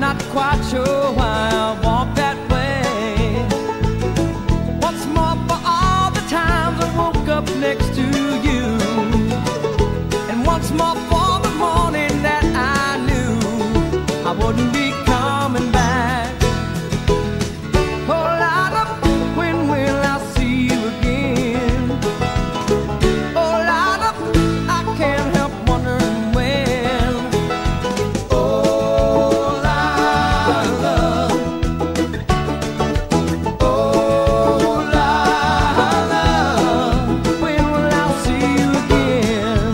not quite sure why I walk that way. Once more for all the times I woke up next to you, and once more for the morning that I knew I wouldn't be coming back. Oh, Lila, when will I see you again? Oh, Lila, I can't help wondering when. Oh, Lila, oh, Lila, when will I see you again?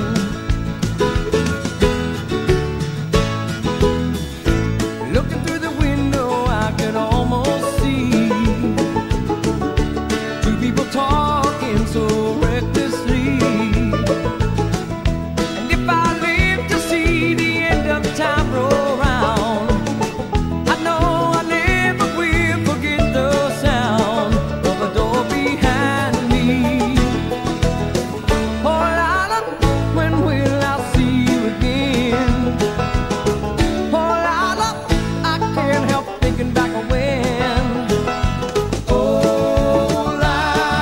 Looking through the window, I could almost see two people talking so recklessly. And if I live to see the end of time roll round, I know I never will forget the sound of a door behind me. Oh, Lila, when will I see you again? Oh, Lila, I can't help thinking back of when. Oh, Lila,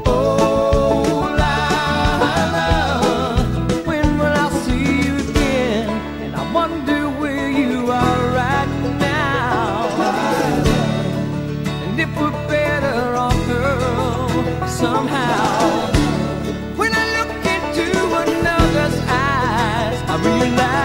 oh, Lila, when will I see you again? And I wonder where you are right now, and if we're better off, girl, somehow. When I look into another's eyes, I realize